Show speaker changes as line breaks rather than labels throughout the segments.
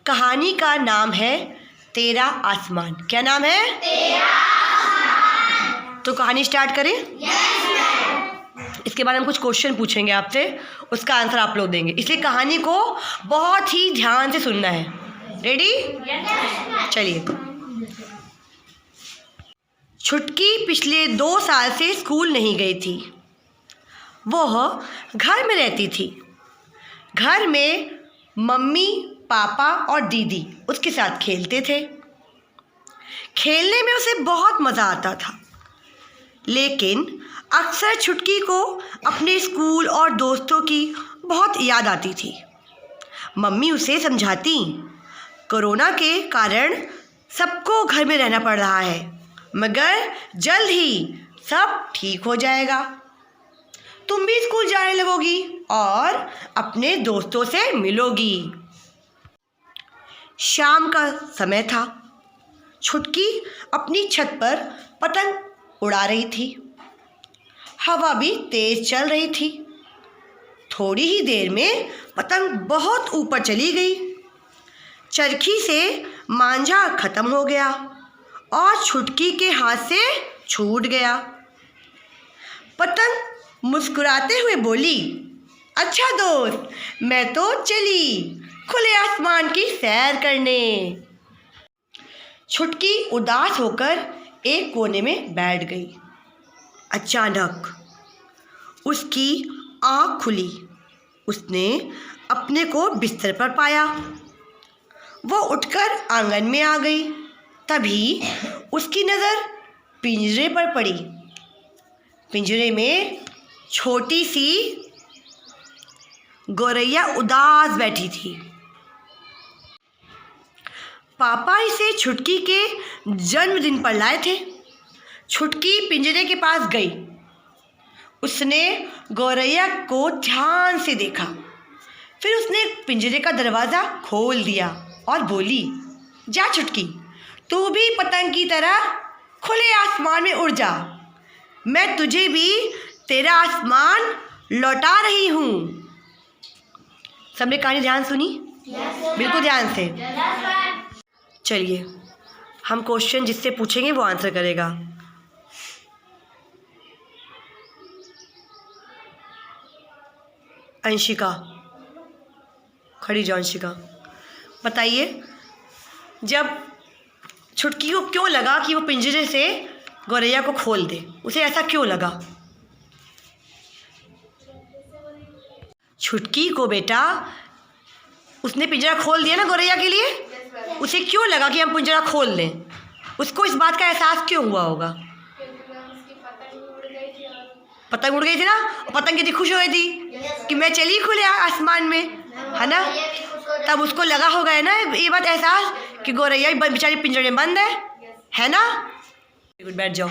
कहानी का नाम है तेरा आसमान। क्या नाम है? तेरा आसमान। तो कहानी स्टार्ट करें? इसके बाद हम कुछ क्वेश्चन पूछेंगे आपसे, उसका आंसर आप लोग देंगे, इसलिए कहानी को बहुत ही ध्यान से सुनना है। रेडी? चलिए। छुटकी पिछले 2 साल से स्कूल नहीं गई थी। वह घर में रहती थी। घर में मम्मी, पापा और दीदी उसके साथ खेलते थे। खेलने में उसे बहुत मज़ा आता था, लेकिन अक्सर छुटकी को अपने स्कूल और दोस्तों की बहुत याद आती थी। मम्मी उसे समझाती, कोरोना के कारण सबको घर में रहना पड़ रहा है, मगर जल्द ही सब ठीक हो जाएगा। तुम भी स्कूल जाने लगोगी और अपने दोस्तों से मिलोगी। शाम का समय था। छुटकी अपनी छत पर पतंग उड़ा रही थी। हवा भी तेज चल रही थी। थोड़ी ही देर में पतंग बहुत ऊपर चली गई। चरखी से मांझा खत्म हो गया और छुटकी के हाथ से छूट गया। पतंग मुस्कुराते हुए बोली, अच्छा दोस्त, मैं तो चली खुले आसमान की सैर करने। छुटकी उदास होकर एक कोने में बैठ गई। अचानक उसकी आँख खुली। उसने अपने को बिस्तर पर पाया। वो उठकर आंगन में आ गई। तभी उसकी नज़र पिंजरे पर पड़ी। पिंजरे में छोटी सी गौरैया उदास बैठी थी। पापा इसे छुटकी के जन्मदिन पर लाए थे। छुटकी पिंजरे के पास गई। उसने गौरैया को ध्यान से देखा। फिर उसने पिंजरे का दरवाज़ा खोल दिया और बोली, जा छुटकी, तू भी पतंग की तरह खुले आसमान में उड़ जा। मैं तुझे भी तेरा आसमान लौटा रही हूँ। सबने कहानी ध्यान सुनी? बिल्कुल ध्यान से। चलिए, हम क्वेश्चन जिससे पूछेंगे वो आंसर करेगा। अंशिका, खड़ी जाओ अंशिका। बताइए, जब छुटकी को क्यों लगा कि वो पिंजरे से गौरैया को खोल दे, उसे ऐसा क्यों लगा? छुटकी को बेटा, उसने पिंजरा खोल दिया ना गौरैया के लिए, उसे क्यों लगा कि हम पिंजरा खोल लें? उसको इस बात का एहसास क्यों हुआ होगा? पतंग उड़ गई थी ना, पतंग कितनी खुश हो गई थी कि मैं चली खुले आसमान में, है ना? तब उसको लगा होगा, है ना, ये बात एहसास कि गौरैया बेचारी पिंजरे में बंद है ना? बैठ जाओ।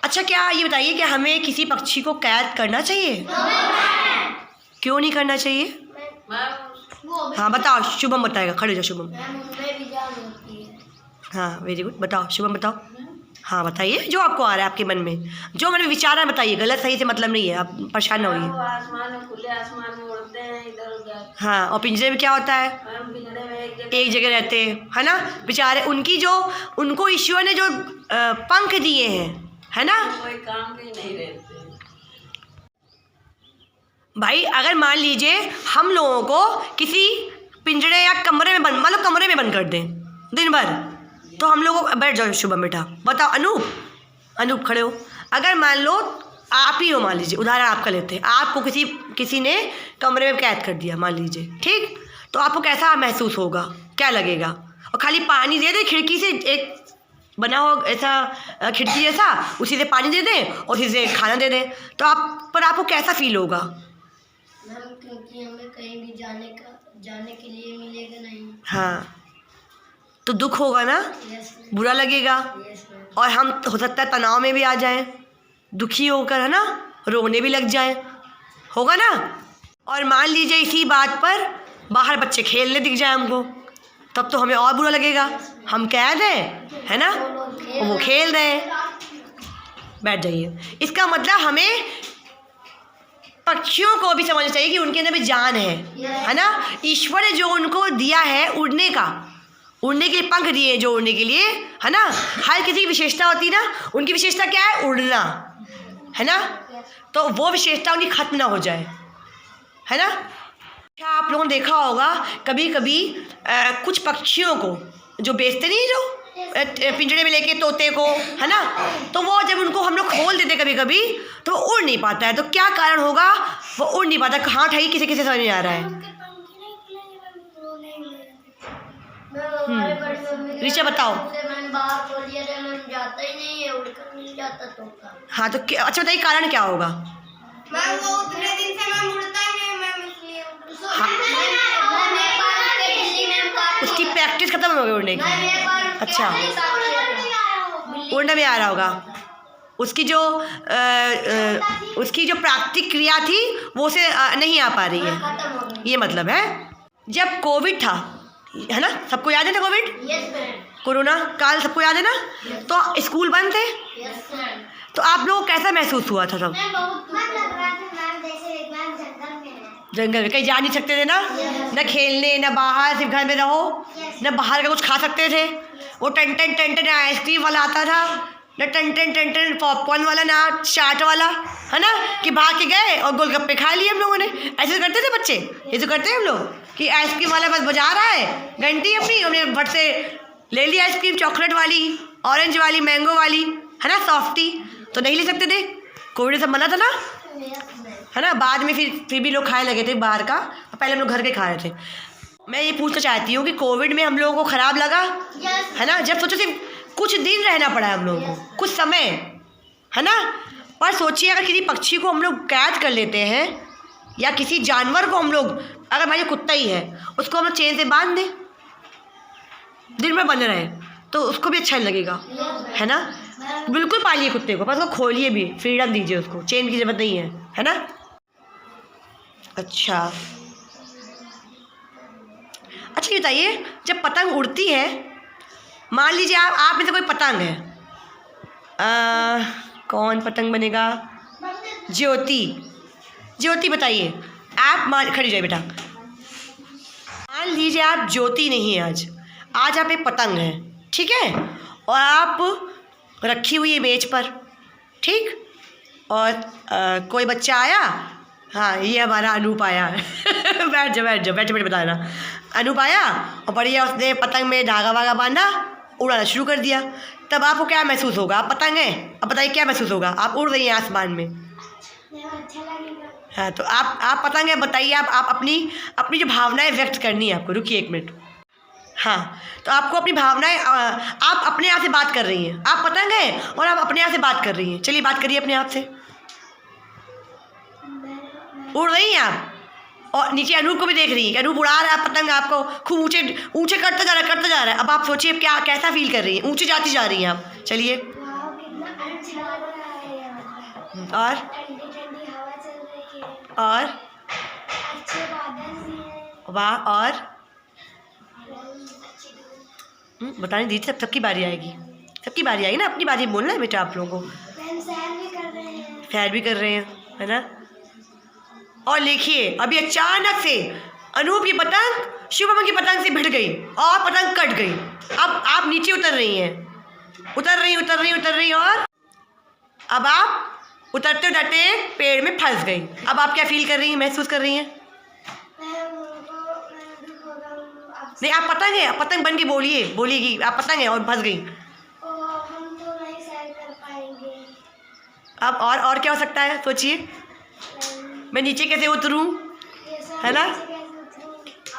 अच्छा, क्या ये बताइए कि हमें किसी पक्षी को कैद करना चाहिए? क्यों नहीं करना चाहिए? हाँ बताओ, शुभम बताएगा। खड़े हो जाओ शुभम। हाँ वेरी गुड, बताओ शुभम, बताओ। हाँ बताइए, जो आपको आ रहा है आपके मन में, जो मैंने विचार है बताइए, गलत सही से मतलब नहीं है, आप परेशान ना होइए।
आसमान में, खुले आसमान में उड़ते हैं इधर उधर।
हाँ, और पिंजरे में क्या होता है?
पिंजरे में
एक जगह रहते हैं, है ना बेचारे। उनकी जो, उनको ईश्वर ने जो पंख दिए हैं, है ना,
कोई काम के नहीं रहते
भाई। अगर मान लीजिए हम लोगों को किसी पिंजरे या कमरे में बंद, मान लो कमरे में बंद कर दें दिन भर, तो हम लोगों को, बैठ जाओ शुभम बेटा, बताओ। अनूप खड़े हो। अगर मान लो आप ही हो, मान लीजिए उदाहरण आपका लेते हैं, आपको किसी ने कमरे में कैद कर दिया मान लीजिए, ठीक, तो आपको कैसा महसूस होगा, क्या लगेगा? और खाली पानी दे दे खिड़की से, एक बना हो ऐसा खिड़की जैसा, उसी से पानी दे दें और उसी से खाना दे दें, तो आपको कैसा फील होगा?
क्योंकि हमें कहीं भी जाने के लिए मिलेगा नहीं।
हाँ, तो दुख होगा ना, बुरा लगेगा, और हम हो सकता है तनाव में भी आ जाएं, दुखी होकर, है ना, रोने भी लग जाएं, होगा ना। और मान लीजिए इसी बात पर बाहर बच्चे खेलने दिख जाए हमको, तब तो हमें और बुरा लगेगा। हम कैद हैं, है ना, वो खेल रहे हैं। बैठ जाइए। इसका मतलब हमें पक्षियों को भी समझना चाहिए कि उनके अंदर भी जान है ना। ईश्वर ने जो उनको दिया है उड़ने के लिए पंख दिए, जो उड़ने के लिए, है ना। हर किसी की विशेषता होती है ना, उनकी विशेषता क्या है? उड़ना, है ना। तो वो विशेषता उनकी खत्म ना हो जाए, है ना। क्या आप लोगों ने देखा होगा कभी कभी कुछ पक्षियों को जो बेचते नहीं, जो पिंजरे में लेके तोते को, है ना, तो वो जब उनको हम लोग खोल देते कभी कभी तो वो उड़ नहीं पाता है। तो क्या कारण होगा? वो उड़ नहीं पाता। कहाँ ठाई किसी किसी समझ नहीं आ रहा है। ऋचा बताओ।
मैंने बाहर खोल दिया था, मैम जाता ही नहीं है, उड़कर नहीं जाता तोता।
हाँ तो अच्छा बताइए कारण क्या होगा?
मैम वो उतने दिन से मैम उड़ता ही नहीं मैम, इसलिए
उसकी प्रैक्टिस खत्म हो गई उड़ने की। अच्छा, उड़ने में आ रहा होगा। उसकी जो प्राकृतिक क्रिया थी वो उसे नहीं आ पा रही है, ये मतलब है। जब कोविड था, है ना, सबको याद है ना कोविड, कोरोना काल, सबको याद है ना। तो स्कूल बंद थे, तो आप लोगों को कैसा महसूस हुआ था? सब जंगल में कहीं जा नहीं सकते थे ना, न खेलने, न बाहर, सिर्फ घर में रहो, न बाहर का कुछ खा सकते थे। वो टन आइसक्रीम वाला आता था, न टन पॉपकॉर्न वाला, ना चाट वाला, है ना, कि भाग के गए और गोलगप्पे खा लिए हम लोगों ने। ऐसे करते थे बच्चे, ये तो करते हैं हम लोग कि आइसक्रीम वाला बस बजा रहा है घंटी अपनी, हमने भट से ले ली आइसक्रीम, चॉकलेट वाली, ऑरेंज वाली, मैंगो वाली, है ना, सॉफ्टी। तो नहीं ले सकते थे, कोविड सब मना था ना, है ना। बाद में फिर भी लोग खाने लगे थे बाहर का, पहले हम लोग घर के खा रहे थे। मैं ये पूछना चाहती हूँ कि कोविड में हम लोगों को ख़राब लगा, है ना। जब सोचो सिर्फ कुछ दिन रहना पड़ा है हम लोगों को, कुछ समय, है ना। पर सोचिए अगर किसी पक्षी को हम लोग कैद कर लेते हैं, या किसी जानवर को हम लोग, अगर मान लीजिए कुत्ता ही है, उसको हम लोग चेन से बांध दें, दिन में बंद रहे, तो उसको भी अच्छा लगेगा, है ना। बिल्कुल पालिए कुत्ते को, पर उसको खोलिए भी, फ्रीडम दीजिए उसको, चेन की जरूरत नहीं है ना। अच्छा ये बताइए, जब पतंग उड़ती है, मान लीजिए आप में से कोई पतंग है, कौन पतंग बनेगा? ज्योति बताइए। आप खड़ी जाइए बेटा। मान लीजिए आप ज्योति नहीं है, आज आप एक पतंग है, ठीक है, और आप रखी हुई है मेज पर, ठीक, और कोई बच्चा आया, हाँ ये हमारा अनूप आया बैठ जाओ बताना। अनूप आया और बढ़िया उसने पतंग में धागा वागा बांधा, उड़ाना शुरू कर दिया। तब आपको क्या महसूस होगा? आप पतंग हैं, अब बताइए क्या महसूस होगा? आप उड़ रही हैं आसमान में,
अच्छा लगेगा।
हाँ तो आप पतंग है, बताइए आप अपनी जो भावनाएं व्यक्त करनी है आपको। रुकिए एक मिनट। हाँ तो आपको अपनी भावनाएं, आप अपने आप से बात कर रही हैं, आप पतंग हैं और आप अपने आप से बात कर रही हैं। चलिए बात करिए अपने आप से। उड़ रही हैं आप, और नीचे अनूप को भी देख रही हैं, अनूप उड़ा रहा है पतंग, आपको खूब ऊंचे करता जा रहा है। अब आप सोचिए क्या कैसा फील कर रही हैं, ऊंची जाती जा रही हैं आप। चलिए और वाह, और बताने दीजिए, सबकी बारी आएगी, ना, अपनी बारी बोलना है बेटा आप लोगों को। सैर भी कर रहे हैं, है ना। और देखिए अभी अचानक से अनूप की पतंग शुभम की पतंग से भिड़ गई और पतंग कट गई। अब आप नीचे उतर रही हैं, उतर रही और अब आप उतरते पेड़ में फंस गई। अब आप क्या फील कर रही हैं, महसूस कर रही हैं? नहीं, आप पतंग है, पतंग बन के बोलिएगी आप पतंग है और फंस गई।
हम तो नहीं सैर कर पाएंगे।
अब और क्या हो सकता है, सोचिए। मैं नीचे कैसे उतरूं, है ना,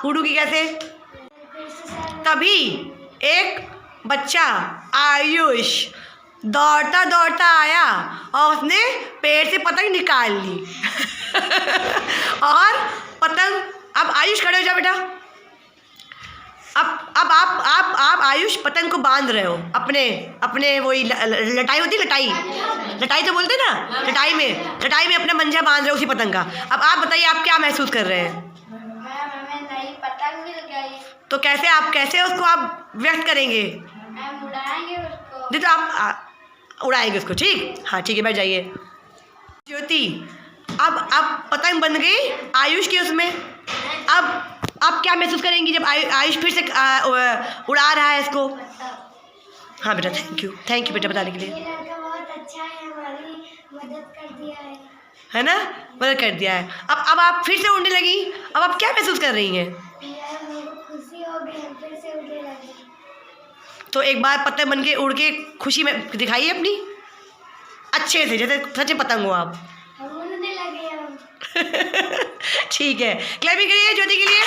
उड़ूंगी कैसे? तभी एक बच्चा आयुष दौड़ता आया और उसने पेड़ से पतंग निकाल ली और पतंग, अब आयुष खड़े हो जाओ बेटा। अब आप आयुष पतंग को बांध रहे हो अपने वही लटाई होती, लटाई तो बोलते ना, लटाई में अपना मंजा बांध रहे हो उसी पतंग का। अब आप बताइए आप क्या महसूस कर रहे हैं?
हमें नई पतंग मिल गई।
तो कैसे उसको आप व्यक्त करेंगे?
हम उड़ाएंगे उसको।
नहीं तो आप उड़ाएंगे उसको, ठीक, हाँ ठीक है, बैठ जाइए। ज्योति अब पतंग बन गई आयुष की उसमें। अब क्या महसूस करेंगी जब आयुष फिर से उड़ा रहा है इसको? हाँ बेटा, थैंक यू बेटा बताने के लिए।
ये लड़का बहुत अच्छा है, हमारी मदद कर दिया
है ना, मदद कर दिया है। अब आप फिर से उड़ने लगी, अब आप क्या महसूस कर रही हैं?
खुशी हो गई, हम फिर से उड़ने लगे।
तो एक बार पतंग बन के उड़ के खुशी में दिखाइए अपनी, अच्छे से, जैसे सच में पतंग हो आप।
हम उड़ने लगे हम।
ठीक है, क्लैपिंग करिए ज्योति के लिए।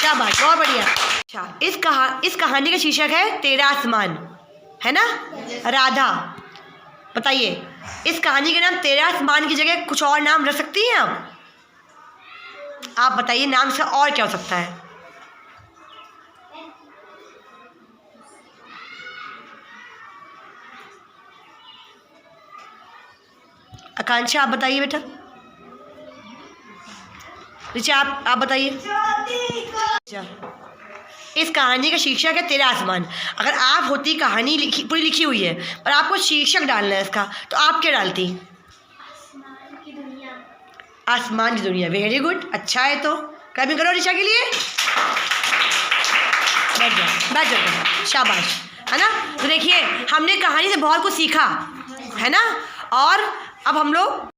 शाबाश, बहुत बढ़िया। अच्छा, इस कहानी का शीर्षक है तेरा आसमान, है ना? राधा, बताइए इस कहानी का नाम तेरा आसमान की जगह कुछ और नाम रख सकती हैं आप बताइए नाम से और क्या हो सकता है? आकांक्षा आप बताइए बेटा। ऋचा आप बताइए। इस कहानी का शीर्षक है तेरा आसमान। अगर आप होती, कहानी पूरी लिखी हुई है पर आपको शीर्षक डालना है इसका, तो आप क्या डालती?
आसमान की दुनिया।
आसमान की दुनिया, वेरी गुड, अच्छा है। तो क्लैपिंग करो ऋचा के लिए। बैठ जाओ, शाबाश, है ना? तो देखिए हमने कहानी से बहुत कुछ सीखा, है ना? और अब हम लोग